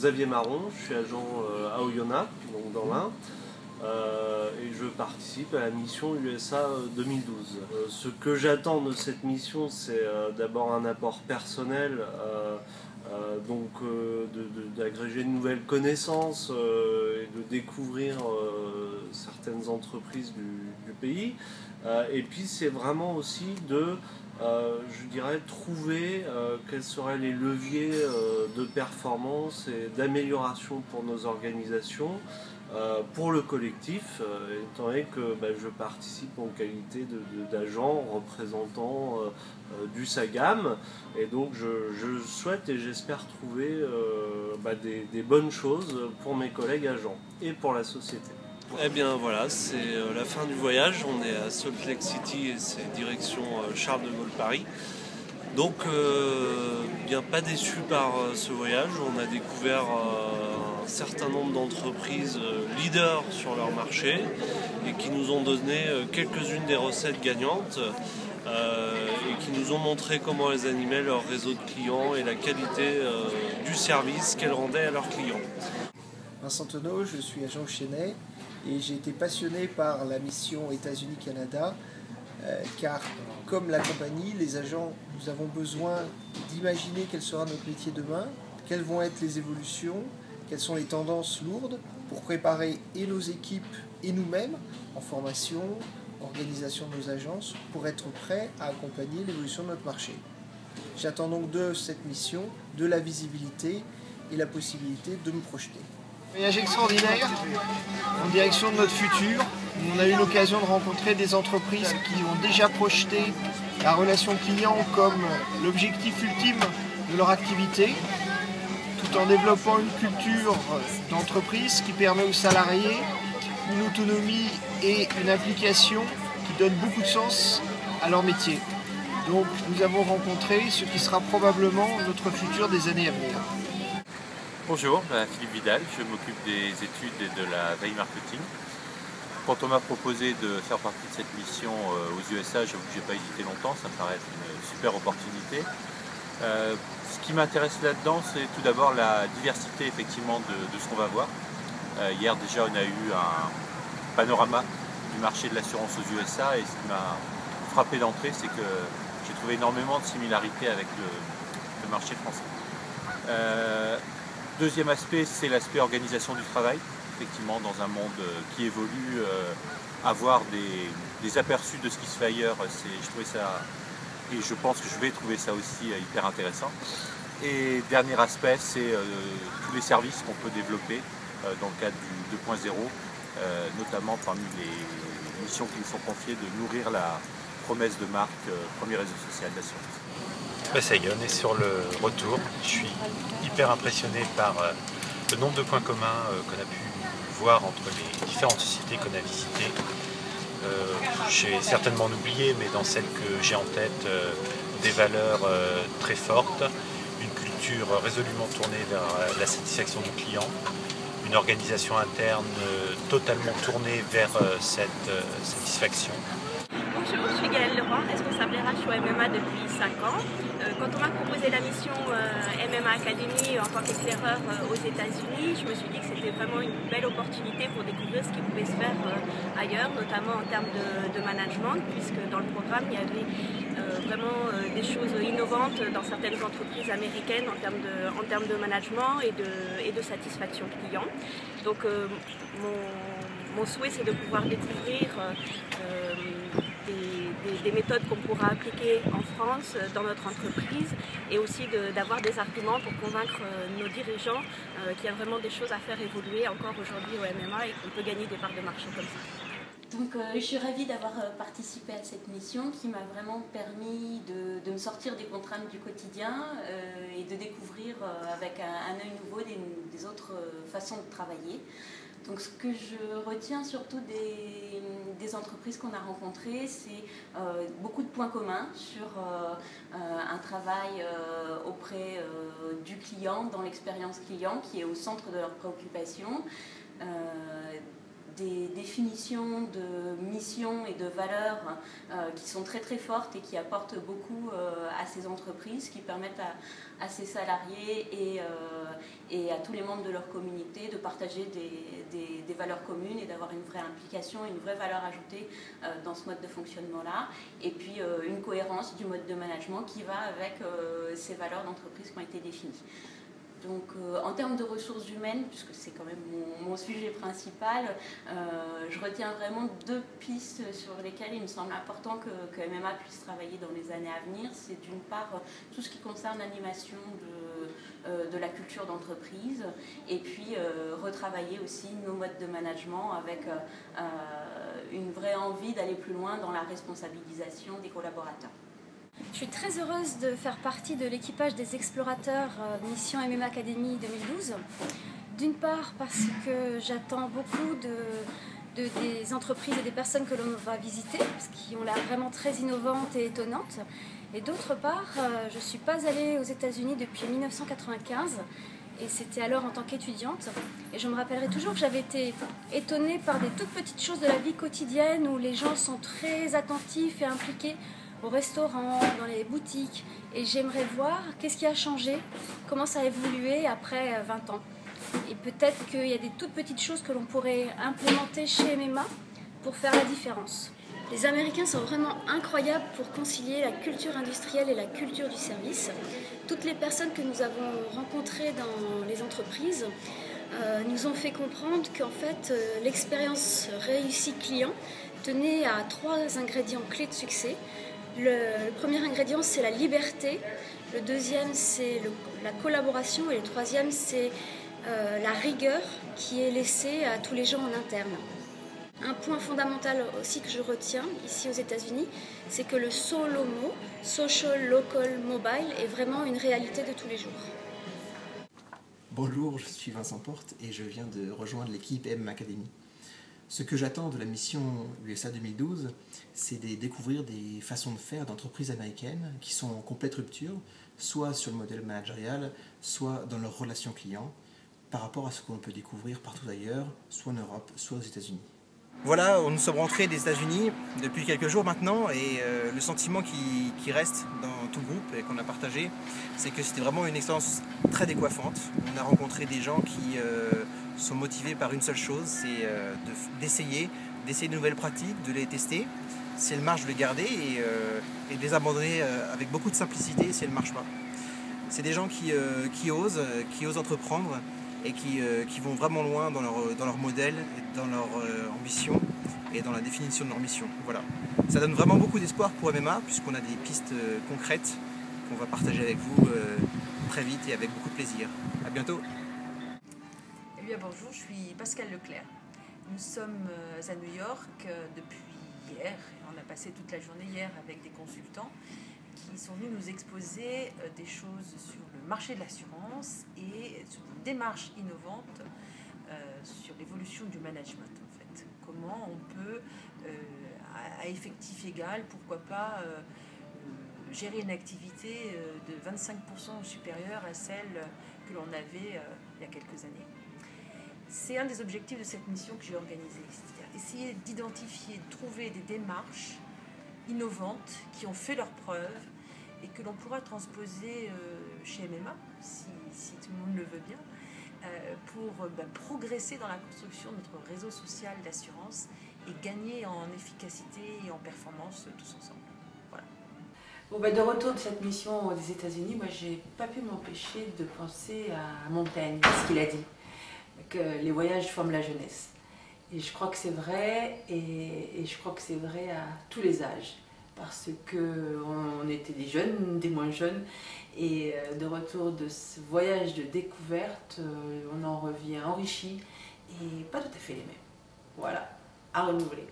Xavier Marron, je suis agent à Oyonnax, donc dans l'Ain, et je participe à la mission USA 2012. Ce que j'attends de cette mission, c'est d'abord un apport personnel, d'agréger de nouvelles connaissances et de découvrir certaines entreprises du pays. Et puis c'est vraiment aussi de je dirais, trouver quels seraient les leviers de performance et d'amélioration pour nos organisations, pour le collectif, étant donné que je participe en qualité d'agent représentant du SAGAM, et donc je souhaite et j'espère trouver des bonnes choses pour mes collègues agents et pour la société. Eh bien voilà, c'est la fin du voyage, on est à Salt Lake City et c'est direction Charles de Gaulle Paris. Donc bien pas déçu par ce voyage, on a découvert un certain nombre d'entreprises leaders sur leur marché et qui nous ont donné quelques-unes des recettes gagnantes et qui nous ont montré comment elles animaient leur réseau de clients et la qualité du service qu'elles rendaient à leurs clients. Vincent Tonneau, je suis agent Chenet et j'ai été passionné par la mission États-Unis-Canada car comme la compagnie, les agents, nous avons besoin d'imaginer quel sera notre métier demain, quelles vont être les évolutions, quelles sont les tendances lourdes pour préparer et nos équipes et nous-mêmes en formation, organisation de nos agences pour être prêts à accompagner l'évolution de notre marché. J'attends donc de cette mission de la visibilité et la possibilité de me projeter. Voyage extraordinaire en direction de notre futur. On a eu l'occasion de rencontrer des entreprises qui ont déjà projeté la relation client comme l'objectif ultime de leur activité, tout en développant une culture d'entreprise qui permet aux salariés une autonomie et une implication qui donnent beaucoup de sens à leur métier. Donc nous avons rencontré ce qui sera probablement notre futur des années à venir. Bonjour, Philippe Vidal, je m'occupe des études et de la veille marketing. Quand on m'a proposé de faire partie de cette mission aux USA, j'avoue que je n'ai pas hésité longtemps, ça me paraît être une super opportunité. Ce qui m'intéresse là-dedans, c'est tout d'abord la diversité effectivement de ce qu'on va voir. Hier déjà, on a eu un panorama du marché de l'assurance aux USA et ce qui m'a frappé d'entrée, c'est que j'ai trouvé énormément de similarités avec le marché français. Deuxième aspect, c'est l'aspect organisation du travail. Effectivement, dans un monde qui évolue, avoir des aperçus de ce qui se fait ailleurs, je trouvais ça, et je pense que je vais trouver ça aussi hyper intéressant. Et dernier aspect, c'est tous les services qu'on peut développer dans le cadre du 2.0, notamment parmi les missions qui nous sont confiées de nourrir la promesse de marque premier réseau social d'assurance. Ça y est, on est sur le retour. Je suis hyper impressionné par le nombre de points communs qu'on a pu voir entre les différentes sociétés qu'on a visitées. J'ai certainement oublié, mais dans celles que j'ai en tête, des valeurs très fortes, une culture résolument tournée vers la satisfaction du client, une organisation interne totalement tournée vers cette satisfaction. Bonjour, je suis Gaëlle Leroy, responsable RH au MMA depuis 5 ans. Quand on m'a proposé la mission MMA Academy en tant qu'éclaireur aux États-Unis, je me suis dit que c'était vraiment une belle opportunité pour découvrir ce qui pouvait se faire ailleurs, notamment en termes de management, puisque dans le programme il y avait vraiment des choses innovantes dans certaines entreprises américaines en termes de management et de satisfaction client. Donc mon souhait, c'est de pouvoir découvrir des méthodes qu'on pourra appliquer en France, dans notre entreprise, et aussi d'avoir des arguments pour convaincre nos dirigeants qu'il y a vraiment des choses à faire évoluer encore aujourd'hui au MMA et qu'on peut gagner des parts de marché comme ça. Donc je suis ravie d'avoir participé à cette mission qui m'a vraiment permis de me sortir des contraintes du quotidien et de découvrir avec un œil nouveau des autres façons de travailler. Donc ce que je retiens surtout des entreprises qu'on a rencontrées, c'est beaucoup de points communs sur un travail auprès du client, dans l'expérience client qui est au centre de leurs préoccupations. des définitions de mission et de valeurs qui sont très très fortes et qui apportent beaucoup à ces entreprises, qui permettent à ces salariés et à tous les membres de leur communauté de partager des valeurs communes et d'avoir une vraie implication, une vraie valeur ajoutée dans ce mode de fonctionnement-là. Et puis une cohérence du mode de management qui va avec ces valeurs d'entreprise qui ont été définies. Donc en termes de ressources humaines, puisque c'est quand même mon sujet principal, je retiens vraiment deux pistes sur lesquelles il me semble important que MMA puisse travailler dans les années à venir. C'est d'une part tout ce qui concerne l'animation de la culture d'entreprise et puis retravailler aussi nos modes de management avec une vraie envie d'aller plus loin dans la responsabilisation des collaborateurs. Je suis très heureuse de faire partie de l'équipage des explorateurs Mission MMA Academy 2012. D'une part parce que j'attends beaucoup des entreprises et des personnes que l'on va visiter, parce qu'ils ont l'air vraiment très innovantes et étonnantes. Et d'autre part, je ne suis pas allée aux États-Unis depuis 1995, et c'était alors en tant qu'étudiante. Et je me rappellerai toujours que j'avais été étonnée par des toutes petites choses de la vie quotidienne où les gens sont très attentifs et impliqués au restaurant, dans les boutiques. Et j'aimerais voir qu'est-ce qui a changé, comment ça a évolué après 20 ans. Et peut-être qu'il y a des toutes petites choses que l'on pourrait implémenter chez MMA pour faire la différence. Les Américains sont vraiment incroyables pour concilier la culture industrielle et la culture du service. Toutes les personnes que nous avons rencontrées dans les entreprises nous ont fait comprendre qu'en fait l'expérience réussie client tenait à 3 ingrédients clés de succès. Le premier ingrédient, c'est la liberté. Le deuxième, c'est la collaboration. Et le troisième, c'est la rigueur qui est laissée à tous les gens en interne. Un point fondamental aussi que je retiens ici aux États-Unis, c'est que le SOLOMO, Social, Local, Mobile, est vraiment une réalité de tous les jours. Bonjour, je suis Vincent Porte et je viens de rejoindre l'équipe MMA Academy. Ce que j'attends de la mission USA 2012, c'est de découvrir des façons de faire d'entreprises américaines qui sont en complète rupture, soit sur le modèle managérial, soit dans leurs relations clients, par rapport à ce qu'on peut découvrir partout ailleurs, soit en Europe, soit aux États-Unis. Voilà, nous sommes rentrés des États-Unis depuis quelques jours maintenant et le sentiment qui reste dans tout le groupe et qu'on a partagé, c'est que c'était vraiment une expérience très décoiffante. On a rencontré des gens qui sont motivés par une seule chose, c'est d'essayer de nouvelles pratiques, de les tester. Si elles marchent, de les garder et de les abandonner avec beaucoup de simplicité si elles ne marchent pas. C'est des gens qui osent entreprendre et qui vont vraiment loin dans leur modèle, et dans leur ambition et dans la définition de leur mission. Voilà. Ça donne vraiment beaucoup d'espoir pour MMA puisqu'on a des pistes concrètes qu'on va partager avec vous très vite et avec beaucoup de plaisir. À bientôt. Eh bien bonjour, je suis Pascal Leclerc. Nous sommes à New York depuis hier. On a passé toute la journée hier avec des consultants qui sont venus nous exposer des choses sur le marché de l'assurance et sur des démarches innovantes sur l'évolution du management en fait. Comment on peut, à effectif égal, pourquoi pas gérer une activité de 25% supérieure à celle que l'on avait il y a quelques années. C'est un des objectifs de cette mission que j'ai organisée, c'est-à-dire essayer d'identifier, de trouver des démarches innovantes qui ont fait leurs preuves et que l'on pourra transposer chez MMA, si tout le monde le veut bien, pour progresser dans la construction de notre réseau social d'assurance et gagner en efficacité et en performance tous ensemble. Voilà. Bon, de retour de cette mission des États-Unis, moi j'ai pas pu m'empêcher de penser à Montaigne, ce qu'il a dit, que les voyages forment la jeunesse. Et je crois que c'est vrai, et je crois que c'est vrai à tous les âges. Parce qu'on était des jeunes, des moins jeunes, et de retour de ce voyage de découverte, on en revient enrichi et pas tout à fait les mêmes. Voilà, à renouveler.